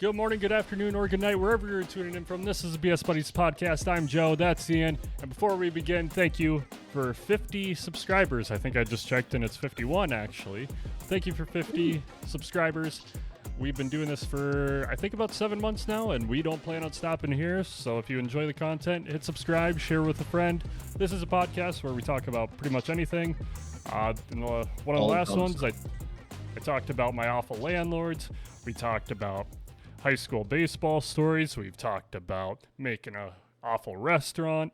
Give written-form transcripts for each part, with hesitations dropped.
Good morning, good afternoon, or good night, wherever you're tuning in from. This is the BS Buddies podcast. I'm Joe, that's Ian. And before we begin, thank you for 50 subscribers. I think I just checked and it's 51 actually. Thank you for 50 subscribers. We've been doing this for, I think, about 7 months now, and we don't plan on stopping here. So if you enjoy the content, hit subscribe, share with a friend. This is a podcast where we talk about pretty much anything. In one of the last ones, I talked about my awful landlords. We talked about high school baseball stories. We've talked about making a awful restaurant.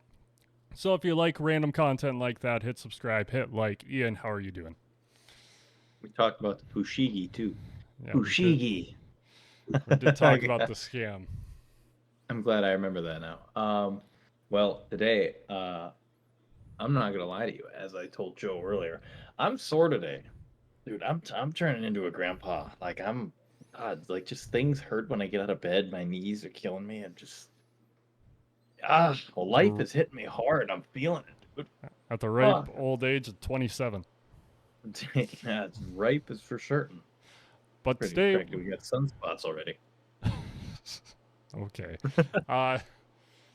So if you like random content like that, hit subscribe, hit like. Ian, how are you doing? We talked about the Fushigi too. Yeah, Fushigi. we did talk about the scam. I'm glad I remember that now. Well, today, I'm not gonna lie to you. As I told Joe earlier, I'm sore today, dude. I'm turning into a grandpa. Like God, like just things hurt when I get out of bed. My knees are killing me, and just life is hitting me hard. I'm feeling it, dude. At the ripe old age of 27. Yeah, it's ripe is for certain. But Pretty today, frankly, we got sunspots already. okay.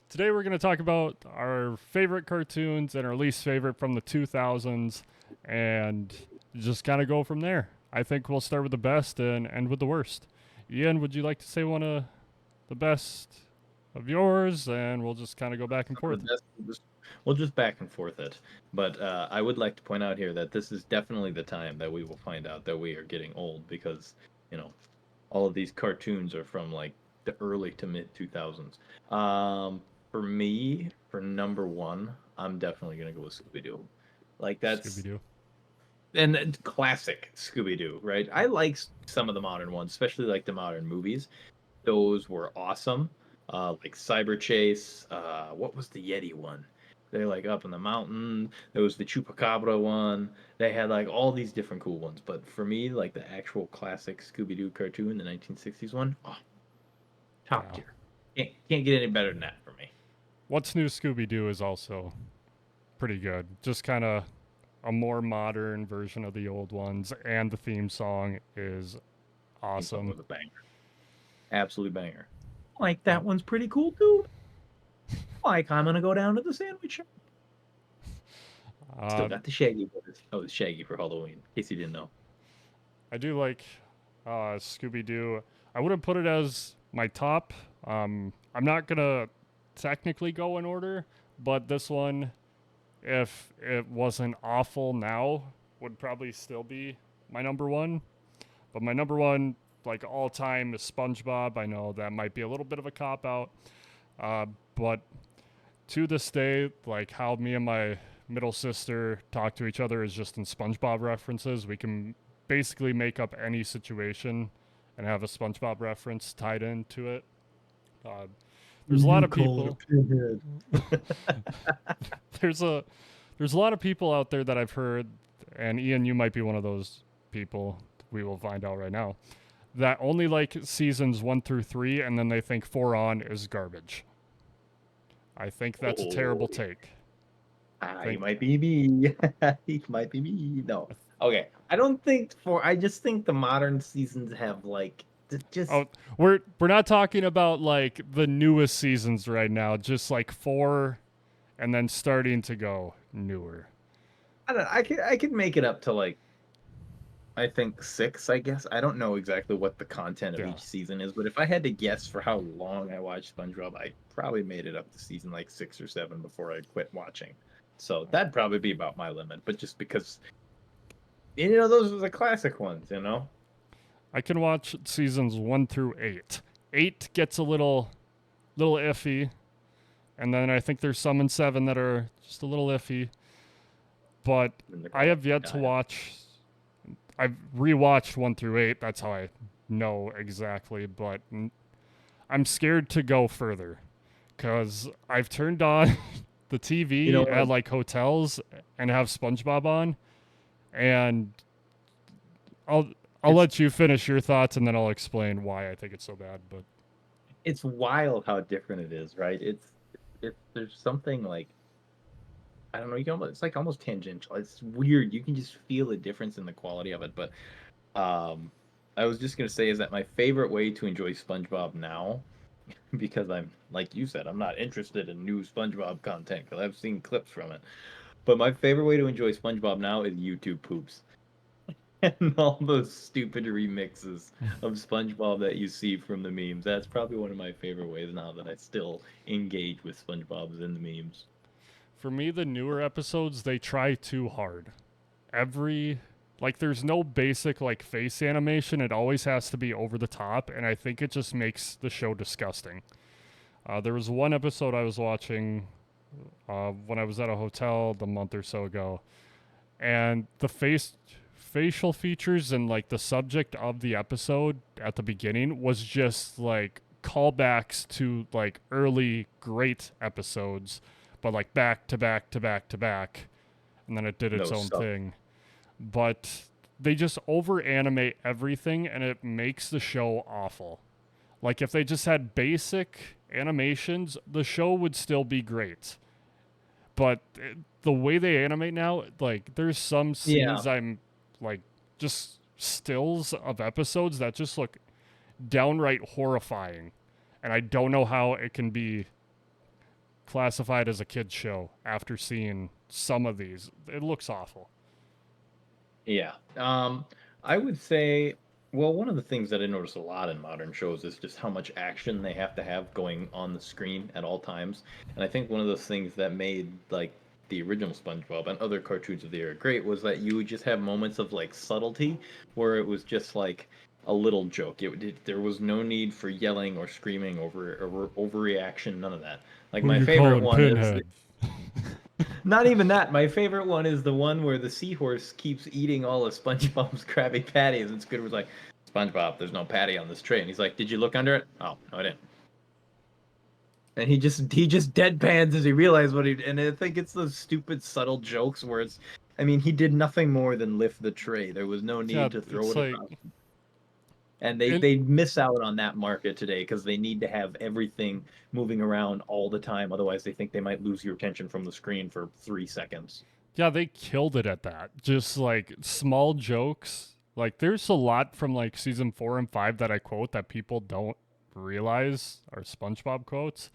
Today we're going to talk about our favorite cartoons and our least favorite from the 2000s, and just kind of go from there. I think we'll start with the best and end with the worst. Ian, would you like to say one of the best of yours, and we'll just kind of go back and forth? We'll just back and forth it. But I would like to point out here that this is definitely the time that we will find out that we are getting old because, all of these cartoons are from like the early to mid 2000s. For me, for number one, I'm definitely gonna go with Scooby Doo. Like that's Scooby-Doo. and classic Scooby Doo, right? I like some of the modern ones, especially like the modern movies. Those were awesome. Like Cyber Chase. What was the Yeti one? They're like up in the mountain. There was the Chupacabra one. They had like all these different cool ones. But for me, like the actual classic Scooby Doo cartoon, the 1960s one, top tier. Can't get any better than that for me. What's New Scooby-Doo is also pretty good. Just kind of a more modern version of the old ones, and the theme song is awesome. Was a banger. Absolute banger. Like that one's pretty cool too. Like I'm gonna go down to the sandwich shop. Still got the Shaggy Brothers. Oh, it's Shaggy for Halloween, in case you didn't know. I do like Scooby-Doo. I wouldn't put it as my top. I'm not gonna technically go in order, but this one, if it wasn't awful now, would probably still be my number one. But my number one, like all time, is SpongeBob. I know that might be a little bit of a cop out, but to this day, like how me and my middle sister talk to each other is just in SpongeBob references. We can basically make up any situation and have a SpongeBob reference tied into it. There's a lot of people. there's a lot of people out there that I've heard, and Ian, you might be one of those people. We will find out right now. That only like seasons 1 through 3, and then they think 4 on is garbage. I think that's a terrible take. He might be me. He might be me. No. Okay. I just think the modern seasons have like just. Oh, we're not talking about like the newest seasons right now. Just like 4, and then starting to go newer. I don't know. I could make it up to like. I think 6. I guess I don't know exactly what the content of each season is, but if I had to guess for how long I watched SpongeBob, I probably made it up to season like 6 or 7 before I quit watching. So that'd probably be about my limit. But just because, those are the classic ones, I can watch seasons 1 through 8. 8 gets a little iffy, and then I think there's some in 7 that are just a little iffy. But I have yet to watch. I've rewatched 1 through 8. That's how I know exactly. But I'm scared to go further because I've turned on the TV at like hotels and have SpongeBob on, and I'll let you finish your thoughts and then I'll explain why I think it's so bad. But it's wild how different it is, right? There's something like, I don't know, it's like almost tangential. It's weird. You can just feel the difference in the quality of it. But I was just gonna say is that my favorite way to enjoy SpongeBob now, because I'm like you said, I'm not interested in new SpongeBob content because I've seen clips from it. But my favorite way to enjoy SpongeBob now is YouTube poops and all those stupid remixes of SpongeBob that you see from the memes. That's probably one of my favorite ways now that I still engage with SpongeBob's in the memes. For me, the newer episodes, they try too hard. Every like there's no basic like face animation. It always has to be over the top, and I think it just makes the show disgusting. There was one episode I was watching when I was at a hotel the month or so ago, and the facial features and like the subject of the episode at the beginning was just like callbacks to like early great episodes, but like back to back to back to back, and then it did its No own stuff. thing. But they just over animate everything and it makes the show awful. Like if they just had basic animations, the show would still be great. But the way they animate now, like there's some Yeah. scenes I'm like just stills of episodes that just look downright horrifying. And I don't know how it can be classified as a kids show after seeing some of these. It looks awful. Yeah. I would say, well, one of the things that I notice a lot in modern shows is just how much action they have to have going on the screen at all times. And I think one of those things that made like the original SpongeBob and other cartoons of the era great was that you would just have moments of like subtlety where it was just like a little joke. There was no need for yelling or screaming over overreaction, none of that. Like Who my you favorite calling one is Pinhead? not even that. My favorite one is the one where the seahorse keeps eating all of SpongeBob's Krabby Patties, and Squidward's like, "SpongeBob, there's no patty on this tray," and he's like, "Did you look under it?" "Oh, no, I didn't." And he just deadpans as he realizes what he. And I think it's those stupid subtle jokes where it's. I mean, he did nothing more than lift the tray. There was no Yeah, need to throw it's it like across. And they it, they miss out on that market today because they need to have everything moving around all the time. Otherwise, they think they might lose your attention from the screen for 3 seconds. yeah, they killed it at that. Just like small jokes. Like there's a lot from like season 4 and 5 that I quote that people don't realize are SpongeBob quotes.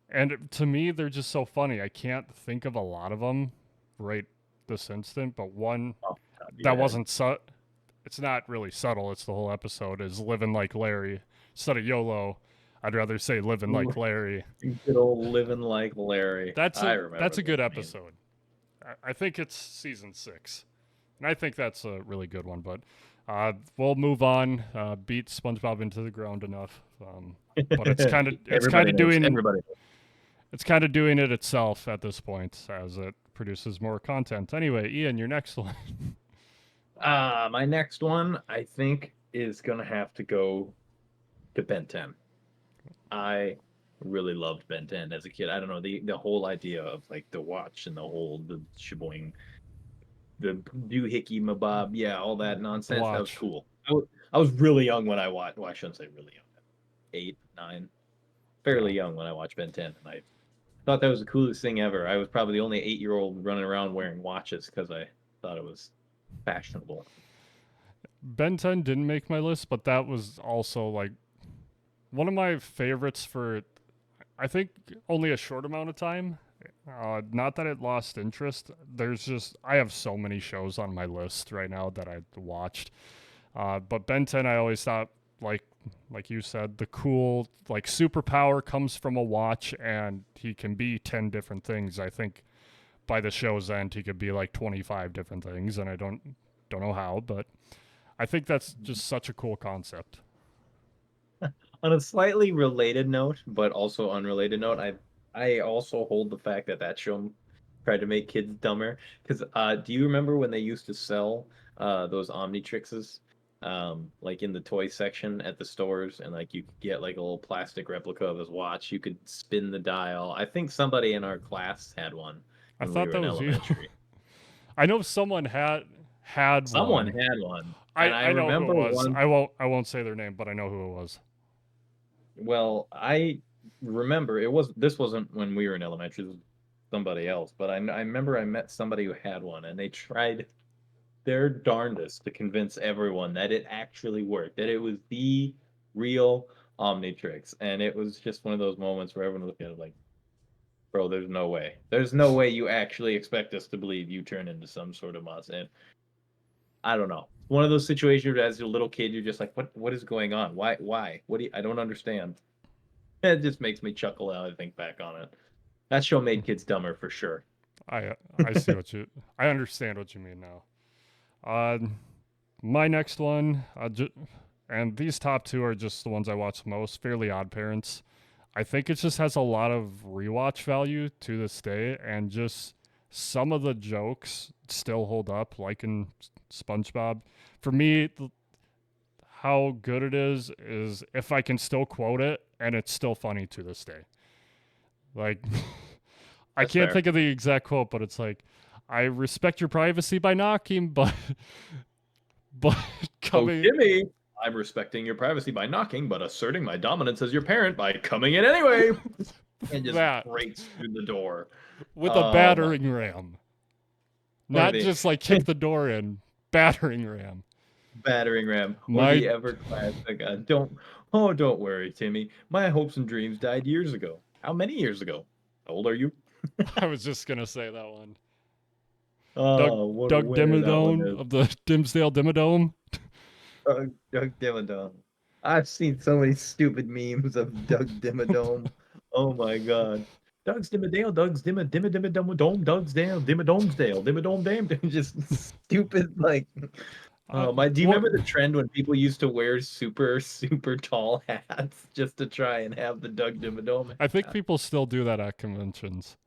And to me they're just so funny. I can't think of a lot of them right this instant, but one Off the top of your that head. wasn't it's not really subtle, it's the whole episode is living like Larry. Instead of YOLO, I'd rather say living like Larry. Good old living like Larry. I remember That's a good those memes. episode. I think it's season 6. And I think that's a really good one. But we'll move on. Beat SpongeBob into the ground enough. But Everybody knows. Everybody knows. it's kind of doing it itself at this point as it produces more content. Anyway, Ian, your next one. My next one, I think, is gonna have to go to Ben 10. I really loved Ben 10 as a kid. I don't know the whole idea of like the watch and the sheboing, the doohickey mabob, yeah, all that The nonsense. That was watch. cool. I was really young when I watched. Well, I shouldn't say really young. 8, 9, fairly Yeah. young when I watched Ben 10, and I thought that was the coolest thing ever. I was probably the only 8-year-old running around wearing watches because I thought it was fashionable. Ben 10 didn't make my list, but that was also like one of my favorites for, I think, only a short amount of time. Not that it lost interest. There's just I have so many shows on my list right now that I watched. But Ben 10, I always thought like you said, the cool like superpower comes from a watch, and he can be 10 different things. I think by the show's end, he could be like 25 different things, and I don't know how, but I think that's just such a cool concept. On a slightly related note, but also unrelated note, I also hold the fact that that show tried to make kids dumber. Because do you remember when they used to sell those Omnitrixes, like in the toy section at the stores, and like you could get like a little plastic replica of his watch. You could spin the dial. I think somebody in our class had one I when we thought were that in was you. elementary. I know someone had Someone one. had one, and I I know who remember it was. one. I won't say their name, but I know who it was. Well, I remember this wasn't when we were in elementary. This was somebody else, but I remember I met somebody who had one, and they tried. their darndest to convince everyone that it actually worked, that it was the real Omnitrix. And it was just one of those moments where everyone looked at it like, bro, there's no way. There's no way you actually expect us to believe you turn into some sort of monster. And I don't know. One of those situations where as a little kid, you're just like, what is going on? Why? What do you, I don't understand. It just makes me chuckle now I think back on it. That show made kids dumber for sure. I see what you I understand what you mean now. Uh, my next one, and these top two are just the ones I watch most. Fairly Odd Parents. I think it just has a lot of rewatch value to this day, and just some of the jokes still hold up, like in SpongeBob. For me, how good it is if I can still quote it, and it's still funny to this day. Like, I That's can't fair. think of the exact quote, but it's like, "I respect your privacy by knocking, but but Oh, coming." Jimmy, I'm respecting your privacy by knocking, but asserting my dominance as your parent by coming in anyway. And just That breaks through the door. with a Oh my battering ram, or not the just like kick the door in, battering ram. battering ram, or My the ever classic. Don't worry, Timmy. My hopes and dreams died years ago. How many years ago? How old are you? I was just gonna say that one. Doug Oh, what a Doug winner that one Dimmadome is. of the Dimsdale Dimmadome. Doug Dimmadome. I've seen so many stupid memes of Doug Dimmadome. Oh my god. Doug's Dimmadale, Doug's Dimmadome, Doug's Dale, Dimmadomesdale, Dimmadome Dame. Just stupid like do you What remember the trend when people used to wear super, super tall hats just to try and have the Doug Dimmadome I think hat? people still do that at conventions.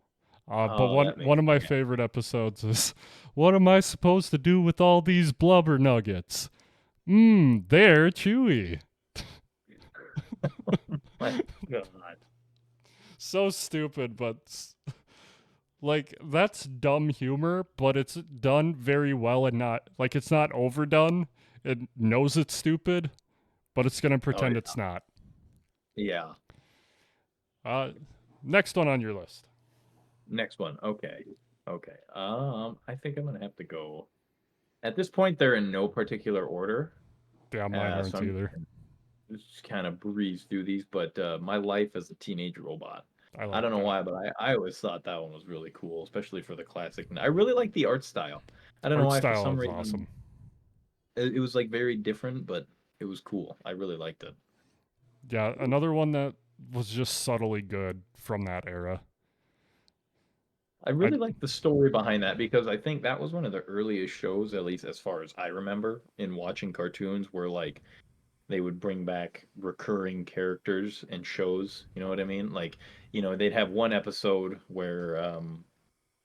But Oh, one that one makes of me my favorite episodes is, "What am I supposed to do with all these blubber nuggets? They're chewy." my god. So stupid, but like that's dumb humor, but it's done very well and not like it's not overdone. It knows it's stupid, but it's gonna Oh pretend yeah. it's not. Yeah. Uh, Next one on your list. Next one. Okay. Okay. I think I'm gonna have to go. At this point, they're in no particular order. Yeah, mine So aren't I'm either. just kind of breeze through these, but My Life as a Teenage Robot. I I like don't know that. why, but I always thought that one was really cool, especially for the classic. And I really like the art style. I don't know Art why, for style some is reason, awesome. it was like very different, but it was cool. I really liked it. Yeah, another one that was just subtly good from that era. I I really like the story behind that because I think that was one of the earliest shows, at least as far as I remember, in watching cartoons where like they would bring back recurring characters and shows. You know what I mean? Like, they'd have one episode where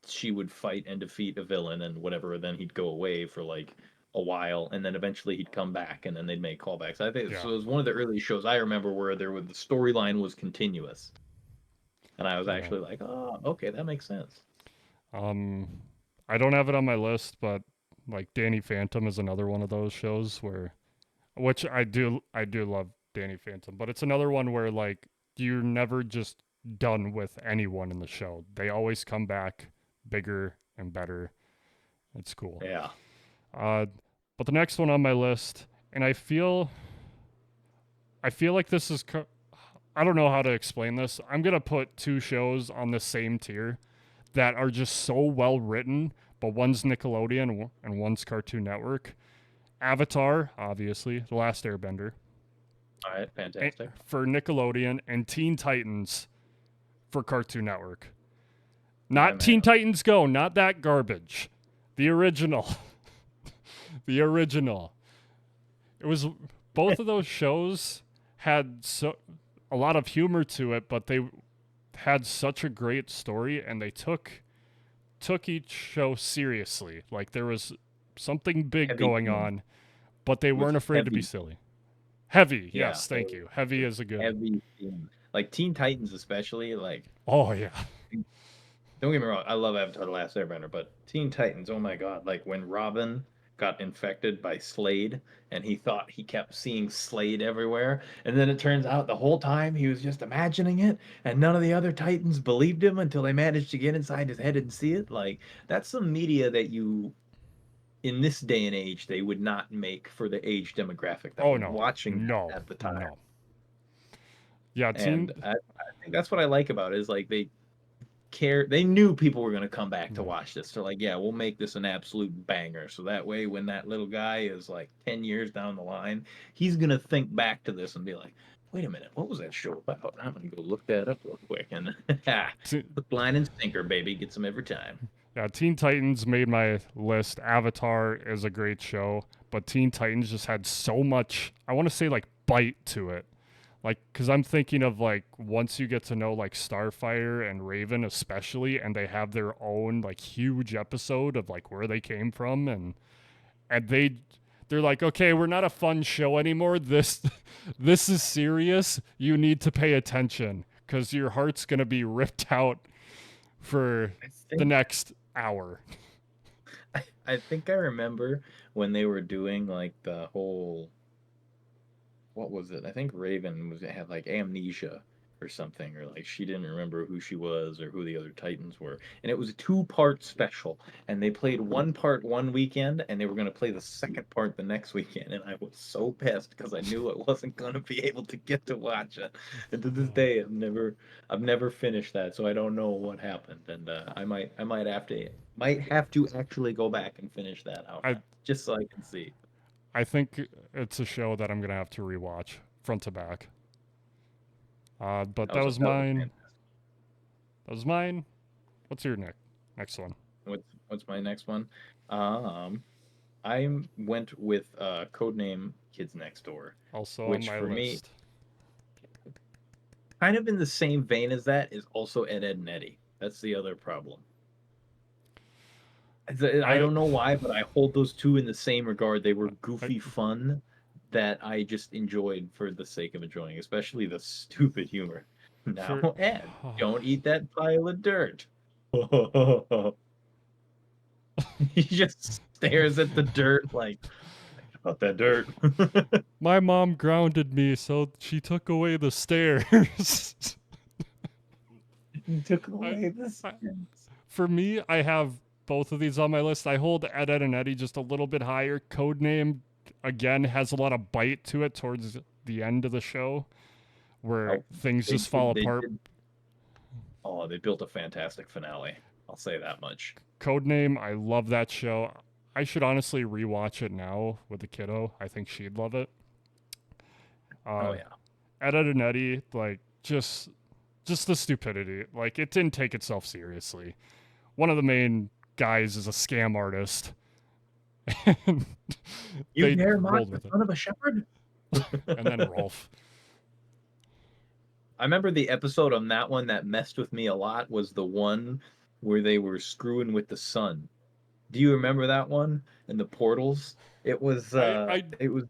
she would fight and defeat a villain and whatever, then he'd go away for like a while, and then eventually he'd come back, and then they'd make callbacks. I think yeah so. It was one of the early shows I remember where the storyline was continuous, and I was yeah. actually like, oh, okay, that makes sense. Um, I don't have it on my list, but like Danny Phantom is another one of those shows where, which I do love Danny Phantom, but it's another one where like you're never just done with anyone in the show. They always come back bigger and better. It's cool. Yeah. Uh, but the next one on my list, and I feel like this is. I don't know how to explain this. I'm gonna put two shows on the same tier that are just so well written, but one's Nickelodeon and one's Cartoon Network. Avatar, obviously, The Last Airbender, All right. Fantastic. for Nickelodeon, and Teen Titans for Cartoon Network. My Not Teen man. Titans Go, not that garbage. The original. The original. It was both of those shows had a lot of humor to it, but they had such a great story, and they took each show seriously. Like there was something big Heavy going theme. on, but they With weren't afraid to be heavy. silly. Heavy, Yeah. yes, thank you. Heavy is a good. Heavy theme. Like Teen Titans, especially. Like, Oh yeah, don't get me wrong, I love Avatar: The Last Airbender, but Teen Titans, oh my god! Like when Robin got infected by Slade, and he thought he kept seeing Slade everywhere, and then it turns out the whole time he was just imagining it, and none of the other Titans believed him until they managed to get inside his head and see it. Like that's some media that you in this day and age they would not make for the age demographic that Oh was no, watching no, that at the time. no. Yeah, And teen. I think that's what I like about it is like they knew people were going to come back to Yeah. watch this. They're like, yeah, we'll make this an absolute banger. So that way, when that little guy is like 10 years down the line, he's going to think back to this and be like, wait a minute, what was that show about? I'm going to go look that up real quick. And Te- hook, line, and sinker, baby. Gets them every time. Yeah, Teen Titans made my list. Avatar is a great show, but Teen Titans just had so much, I want to say, like, bite to it. Like, because I'm thinking of, like, once you get to know, like, Starfire and Raven, especially, and they have their own, like, huge episode of, like, where they came from, and they're like, okay, we're not a fun show anymore. This is serious. You need to pay attention because your heart's going to be ripped out for I the think next hour. I think I remember when they were doing like the whole what was it? I think Raven was had like amnesia or something, or like she didn't remember who she was or who the other Titans were. And it was a two-part special, and they played one part one weekend, and they were going to play the second part the next weekend. And I was so pissed because I knew I wasn't going to be able to get to watch it. And to this day, I've never finished that, so I don't know what happened. And I might have to actually go back and finish that out I now, just so I can see. I think it's a show that I'm gonna have to rewatch front to back. But that was That was a mine. fantastic. That was mine. What's your next one? What's my next one? Um, I went with Codename Kids Next Door, Also on which my for me, list. kind of in the same vein as that, is also Ed, Ed and Eddie. That's the other problem. I I don't know why, but I hold those two in the same regard. They were I, goofy fun that I just enjoyed for the sake of enjoying, especially the stupid humor. Now, for Ed, don't eat that pile of dirt. He just stares at the dirt like, about that dirt. my mom grounded me, so she took away the stairs. He took I, away the I, sense. for me, I have both of these on my list. I hold Ed, Ed, and Eddie just a little bit higher. Codename, again, has a lot of bite to it towards the end of the show where Oh, things just fall they apart. did. Oh, they built a fantastic finale. I'll say that much. Codename, I love that show. I should honestly rewatch it now with the kiddo. I think she'd love it. Oh Uh, yeah. Ed, Ed and Eddie, like just the stupidity. Like it didn't take itself seriously. One of the main guys is a scam artist, and You they dare mock rolled the with it. son of a shepherd? And then Rolf. I remember the episode on that one that messed with me a lot was the one where they were screwing with the sun. Do you remember that one? In the portals? I It was the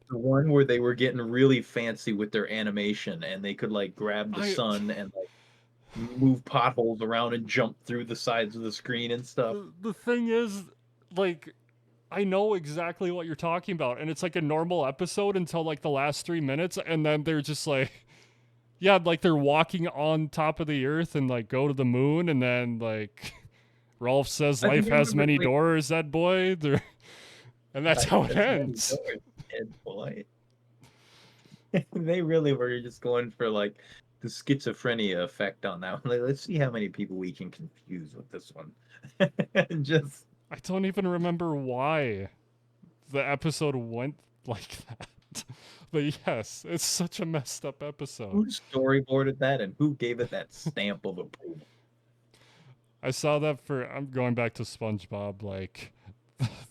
one where they were getting really fancy with their animation and they could like grab the I sun and like move potholes around and jump through the sides of the screen and stuff. the thing is, like, I know exactly what you're talking about, and it's like a normal episode until like the last 3 minutes, and then they're just like, yeah, like they're walking on top of the earth and like go to the moon, and then like Rolf says, I think "Life I has remember many like doors, that boy," and that's life how it has many ends. doors, Ed boy. They really were just going for like the schizophrenia effect on that one. Like, let's see how many people we can confuse with this one. And just I don't even remember why the episode went like that. But yes, it's such a messed up episode. who storyboarded that and who gave it that stamp of approval. I saw that for I'm going back to SpongeBob like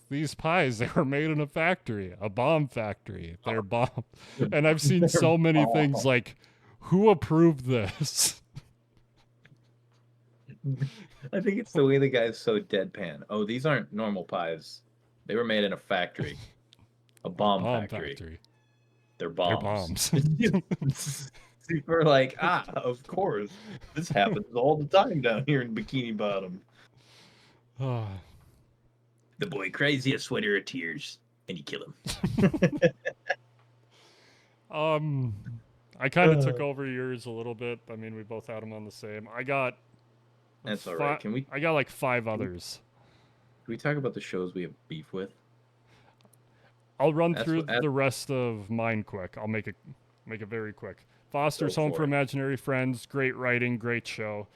these pies they were made in a factory, a bomb factory. They're bomb. And I've seen They're so many things bomb. like who approved this? I think it's the way the guy's so deadpan. Oh, these aren't normal pies. They were made in a factory, a A bomb bomb factory. factory. They're They're bombs. bombs. Super like, of course. This happens all the time down here in Bikini Bottom. Ah, The boy cries a sweater of tears, and you kill him. um I kind of took over yours a little bit. I mean, we both had them on the same. That's all right. I got like five Can we others. can we talk about the shows we have beef with? I'll run That's through what. That's the rest of mine quick. I'll make it very quick. Foster's go Home for for it. Imaginary Friends, great writing, great show.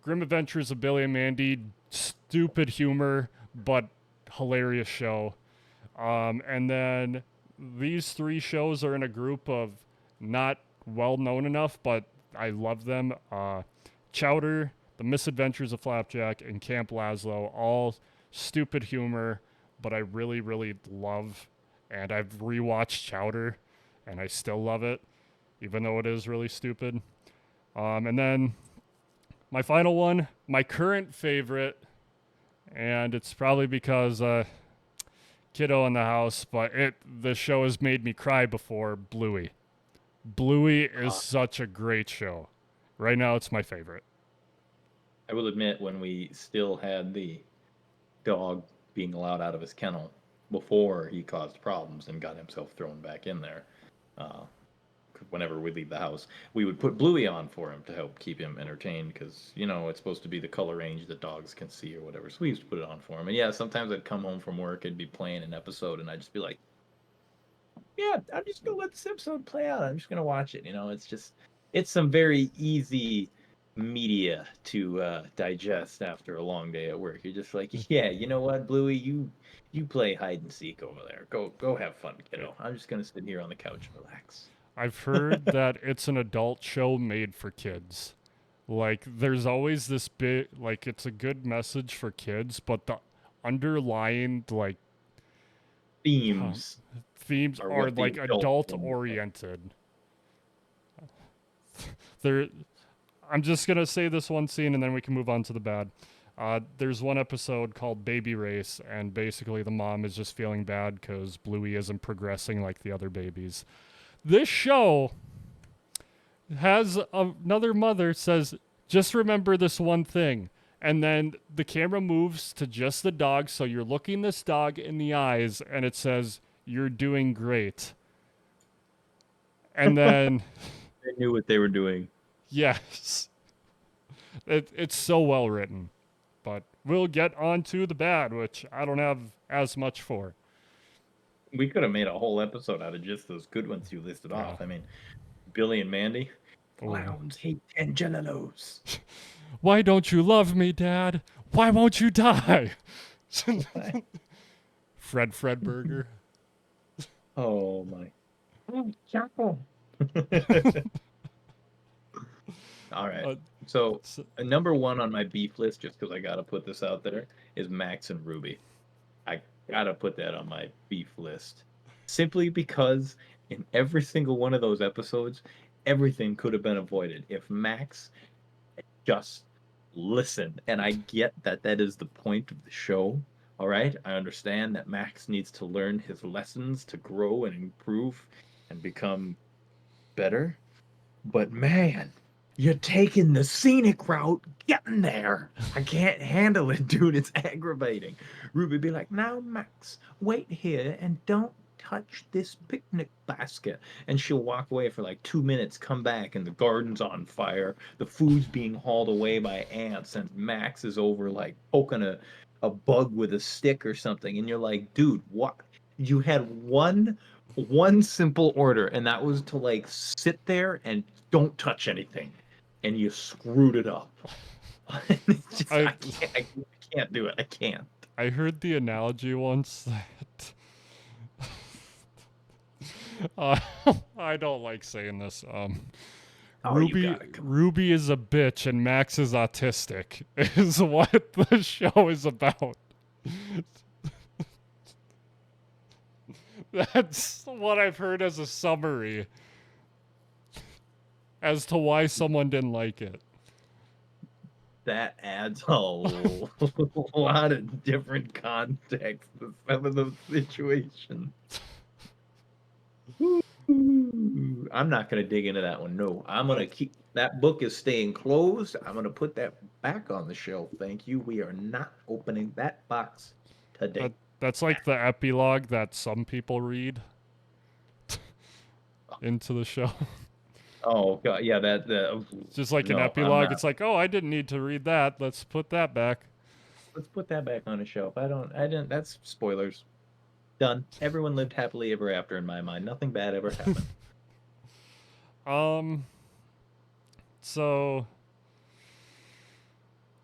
Grim Adventures of Billy and Mandy, stupid humor, but hilarious show. And then these three shows are in a group of not well known enough, but I love them. Chowder, The Misadventures of Flapjack, and Camp Lazlo, all stupid humor, but I really, really love. And I've rewatched Chowder, and I still love it, even though it is really stupid. And then my final one, my current favorite, and it's probably because kiddo in the house, but the show has made me cry before. Bluey. Bluey is Uh, such a great show. Right now, it's my favorite. I will admit, when we still had the dog being allowed out of his kennel before he caused problems and got himself thrown back in there, uh, whenever we leave the house, we would put Bluey on for him to help keep him entertained because, it's supposed to be the color range that dogs can see or whatever. So we used to put it on for him. And yeah, sometimes I'd come home from work, it'd be playing an episode, and I'd just be like, yeah, I'm just gonna let this episode play out. I'm just gonna watch it. It's some very easy media to digest after a long day at work. You're just like, yeah, you know what, Bluey, you play hide and seek over there. Go have fun, kiddo. I'm just gonna sit here on the couch and relax. I've heard that it's an adult show made for kids. Like, there's always this bit, like, it's a good message for kids, but the underlying, like, Themes themes are are, what the like, adult adult ones are. oriented. There, I'm just gonna say this one scene and then we can move on to the bad. There's one episode called Baby Race, and basically the mom is just feeling bad because Bluey isn't progressing like the other babies. This show has another mother says, just remember this one thing. And then the camera moves to just the dog, so you're looking this dog in the eyes, and it says, you're doing great. And then, They knew what they were doing. yes, it's so well written. But we'll get on to the bad, which I don't have as much for. We could have made a whole episode out of just those good ones you listed Yeah. off. I mean, Billy and Mandy. Oh. Clowns hate Angelos. Why don't you love me, Dad? Why won't you die? Fred Burger. Oh my. Oh, Chaco. All right. So, number one on my beef list, just because I got to put this out there, is Max and Ruby. I got to put that on my beef list. Simply because in every single one of those episodes, everything could have been avoided if Max just listened. And I get that that is the point of the show. All right. I understand that Max needs to learn his lessons to grow and improve and become better. But man, you're taking the scenic route getting there. I can't handle it, dude. It's aggravating. Ruby be like, now, Max, wait here and don't touch this picnic basket. And she'll walk away for like 2 minutes, come back, and the garden's on fire. The food's being hauled away by ants, and Max is over like poking a bug with a stick or something. And you're like, dude, what? You had one simple order, and that was to like sit there and don't touch anything, and you screwed it up. I can't do it. I can't. I heard the analogy once that I don't like saying this. Ruby is a bitch and Max is autistic. Is what the show is about. That's what I've heard as a summary as to why someone didn't like it. That adds a lot of different context to some of those situations. I'm not going to dig into that one. No, I'm going to keep that book is staying closed. I'm going to put that back on the shelf. Thank you. We are not opening that box today. That's like the epilogue that some people read into the show. Oh god, yeah, just like an epilogue. It's like, oh, I didn't need to read that. Let's put that back. Let's put that back on the shelf. I didn't. That's spoilers. Done. Everyone lived happily ever after in my mind. Nothing bad ever happened. Um, so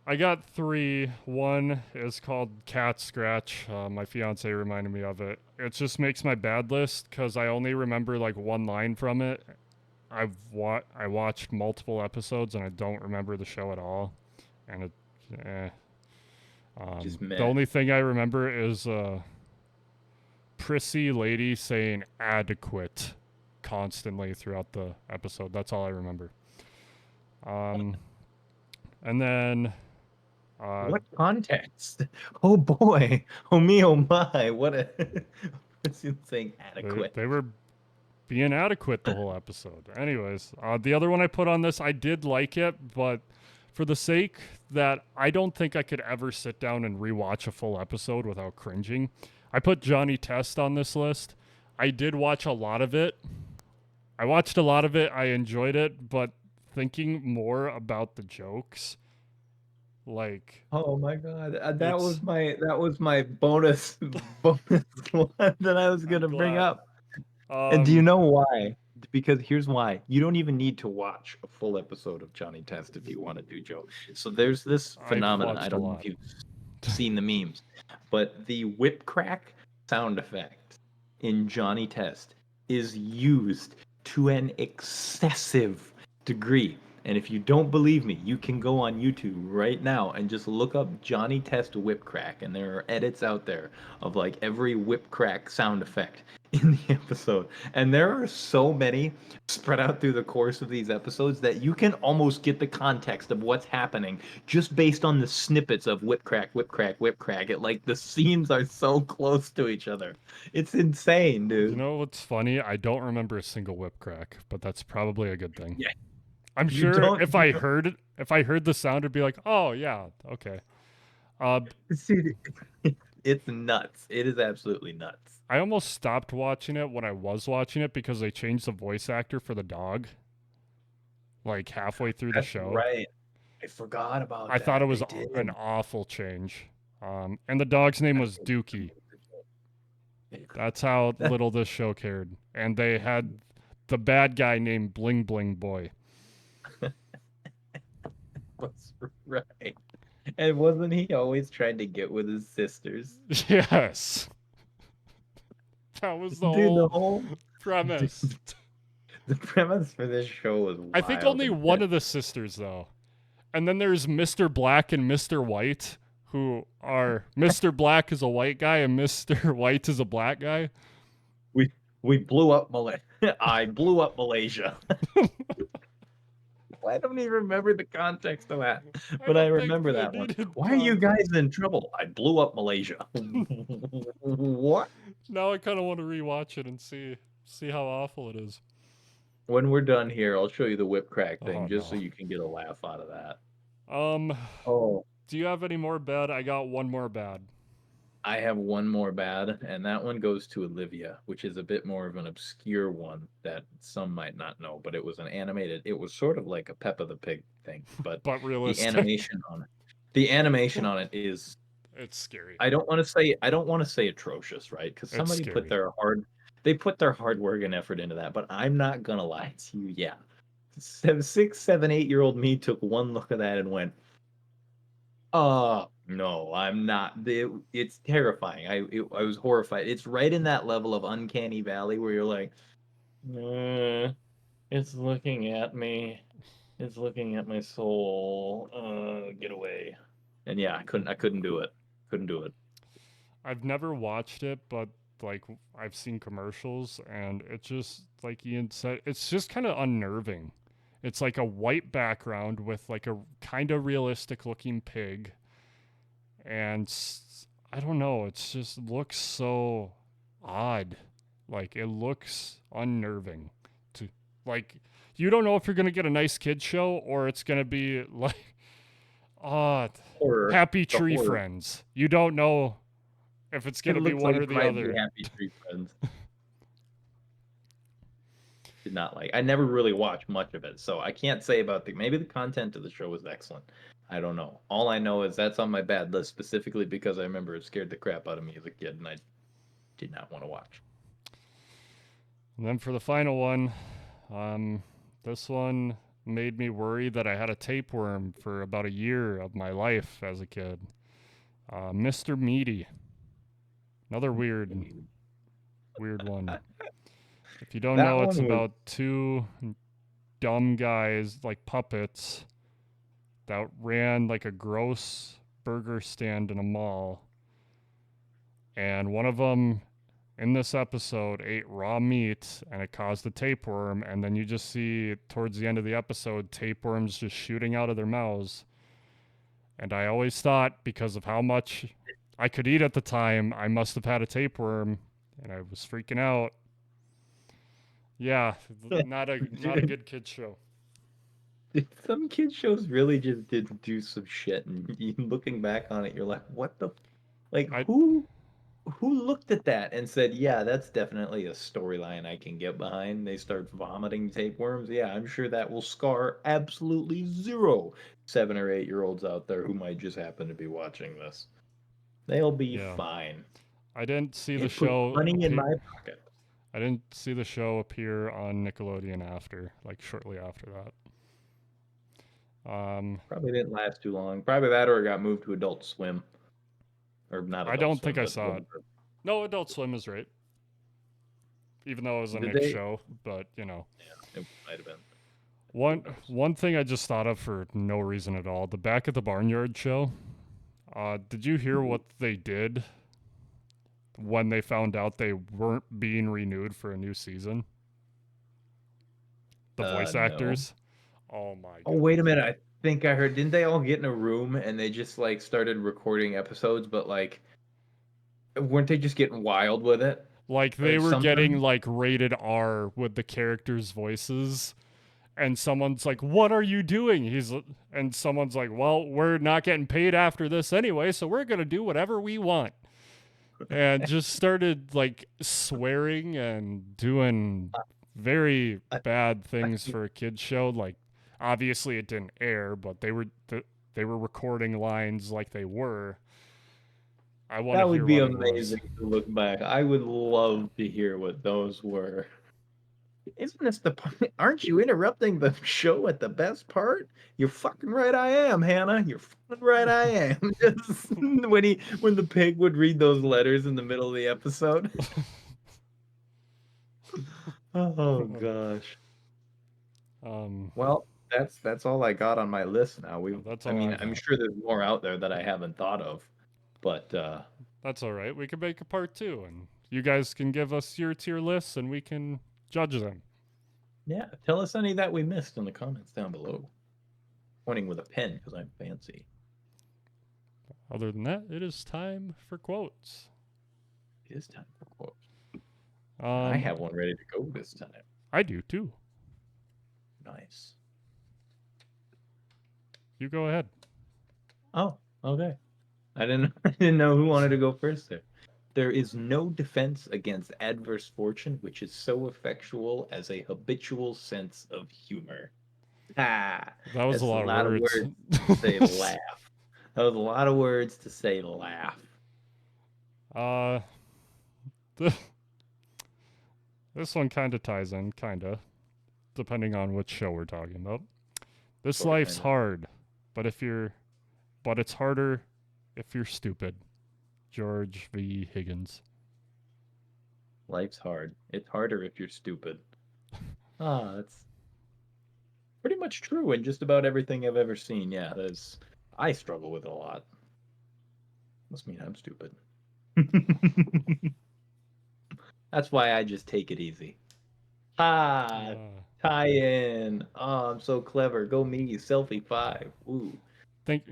I got three. One is called Cat Scratch. My fiance reminded me of it. It just makes my bad list because I only remember like one line from it. I watched multiple episodes and I don't remember the show at all. And it, eh. Just The meh. only thing I remember is prissy lady saying adequate constantly throughout the episode. That's all I remember. Um, and then What context? Oh boy. Oh me, oh my. What a what's you saying adequate? they were being adequate the whole episode. Anyways, the other one I put on this, I did like it, but for the sake that I don't think I could ever sit down and rewatch a full episode without cringing, I put Johnny Test on this list. I did watch a lot of it. I watched a lot of it. I enjoyed it, but thinking more about the jokes, like Oh my god. it's. That was my bonus bonus one that I was I'm gonna bring glad. up. And do you Um, know why? Because here's why. You don't even need to watch a full episode of Johnny Test if you want to do Joe. So there's this I've phenomenon. I watched a don't know if lot. you've seen the memes, but the whip crack sound effect in Johnny Test is used to an excessive degree. And if you don't believe me, you can go on YouTube right now and just look up Johnny Test whip crack. And there are edits out there of like every whip crack sound effect in the episode. And there are so many spread out through the course of these episodes that you can almost get the context of what's happening just based on the snippets of whip crack, whip crack, whip crack. It like the scenes are so close to each other. It's insane, You dude. know what's funny? I don't remember a single whip crack, but that's probably a good thing. Yeah, I'm you sure don't, you don't if I heard the sound, it'd be like, oh yeah, okay. Uh, see. It's nuts. It is absolutely nuts. I almost stopped watching it when I was watching it because they changed the voice actor for the dog, like halfway through the That's show. right. I forgot about I thought it that. was They did. an awful change. And the dog's name was Dookie. That's how That little this show cared. And they had the bad guy named Bling Bling Boy. was right. And wasn't he always trying to get with his sisters? Yes. That was the Dude, the whole whole premise. the premise for this show was I think wild only and one of the sisters, though. And then there's Mr. Black and Mr. White, who are Mr. Black is a white guy and Mr. White is a black guy. we blew up Malaysia. I blew up Malaysia. I don't even remember the context of that, but I don't think remember they that one. needed Why are you context. guys in trouble? I blew up Malaysia. What? Now I kind of want to rewatch it and see how awful it is. When we're done here, I'll show you the whip crack thing Oh just so no. you can get a laugh out of that. Um, Oh, do you have any more bad? I got one more bad. I have one more bad, and that one goes to Olivia, which is a bit more of an obscure one that some might not know, but it was an animated, it was sort of like a Peppa the Pig thing, but But the realistic. animation on it, the animation on it is It's scary. I don't want to say atrocious, right? Because It's somebody scary. put their hard work and effort into that, but I'm not gonna lie to you, yeah. 6, 7, 8-year-old me took one look at that and went, no, I'm not. It's terrifying. I was horrified. It's right in that level of uncanny valley where you're like, it's looking at me. It's looking at my soul. Get away. And yeah, I couldn't do it. Couldn't do it. I've never watched it, but like I've seen commercials and it just like Ian said, it's just kind of unnerving. It's like a white background with like a kind of realistic looking pig and I don't know, it's just looks so odd. Like it looks unnerving to like you don't know if you're going to get a nice kid show or it's going to be like uh Horror. Happy The Tree horror. Friends. You don't know if it's It going to be looks one like or it the might be other. Happy Tree Friends. Did not like. I never really watched much of it, so I can't say about maybe the content of the show was excellent. I don't know. All I know is that's on my bad list specifically because I remember it scared the crap out of me as a kid, and I did not want to watch. And then for the final one, this one made me worry that I had a tapeworm for about a year of my life as a kid. Mr. Meaty. Another weird one. If you don't That know, it's one was about two dumb guys, like puppets, that ran like a gross burger stand in a mall. And one of them in this episode ate raw meat and it caused a tapeworm. And then you just see towards the end of the episode, tapeworms just shooting out of their mouths. And I always thought, because of how much I could eat at the time, I must have had a tapeworm, and I was freaking out. Yeah, not a good kid show. some kid shows really just did do some shit, and looking back on it, you're like, what the, like I who looked at that and said, yeah, that's definitely a storyline I can get behind. They start vomiting tapeworms. Yeah, I'm sure that will scar absolutely zero 7 or 8 year olds out there who might just happen to be watching this. They'll be yeah, fine. I didn't see the It puts show money in appear. my pocket. I didn't see the show appear on Nickelodeon after, like shortly after that. Probably didn't last too long. Probably that or it got moved to Adult Swim. Or not I Adult don't Swim, think I but saw it. No, Adult Swim is right. Even though it was a did Nick they? show, but you know. Yeah, it might have been. One thing I just thought of for no reason at all. The Back at the Barnyard show. Did you hear what they did when they found out they weren't being renewed for a new season? The voice No. actors. Oh my god. Oh, wait a minute. I think I heard. Didn't they all get in a room and they just like started recording episodes, but like, weren't they just getting wild with it Like or they were getting something? like rated R with the characters' voices. And someone's like, "What are you doing?" And someone's like, "Well, we're not getting paid after this anyway, so we're going to do whatever we want." And just started like swearing and doing very I, bad I, things for a kids show. Like obviously it didn't air, but they were recording lines like they were. I want to that would hear be what it was. amazing to look back. I would love to hear what those were. Isn't this the point? Aren't you interrupting the show at the best part? You're fucking right I am, Hannah. You're fucking right I am. Just when the pig would read those letters in the middle of the episode. Oh gosh. um, Well, that's all I got on my list now. that's I all mean, I I'm got. sure there's more out there that I haven't thought of, but That's all right. We can make a part 2 and you guys can give us your tier lists and we can judge them. yeah, tell us any that we missed in the comments down below. Pointing with a pen because I'm fancy. Other than that, it is time for quotes. It is time for quotes. I Um, have one ready to go this time. I do too. Nice. You go ahead. Oh, okay. I didn't know who wanted to go first there. There is no defense against adverse fortune which is so effectual as a habitual sense of humor. Ah, That was that's a a lot lot of of words. words to say laugh. That was a lot of words to say laugh. uh, th- this one kind of ties in, depending on which show we're talking about. This Sorta, life's kinda. hard, but it's harder if you're stupid. George V. Higgins. Life's hard. It's harder if you're stupid. Ah, that's pretty much true in just about everything I've ever seen. Yeah, I struggle with it a lot. Must mean I'm stupid. That's why I just take it easy. Ah, Uh, tie in. Oh, I'm so clever. Go me, selfie 5. Ooh. thank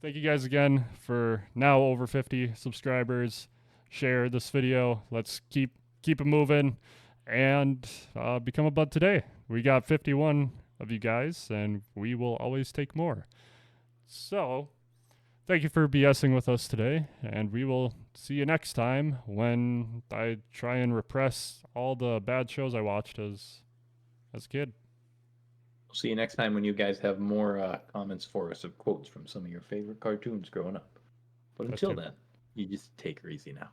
you guys again for now over 50 subscribers. Share this video. Let's keep it moving and become a bud today. We got 51 of you guys, and we will always take more. So, thank you for BSing with us today, and we will see you next time when I try and repress all the bad shows I watched as a kid. We'll see you next time when you guys have more comments for us of quotes from some of your favorite cartoons growing up. But That until too. then, you just take her easy now.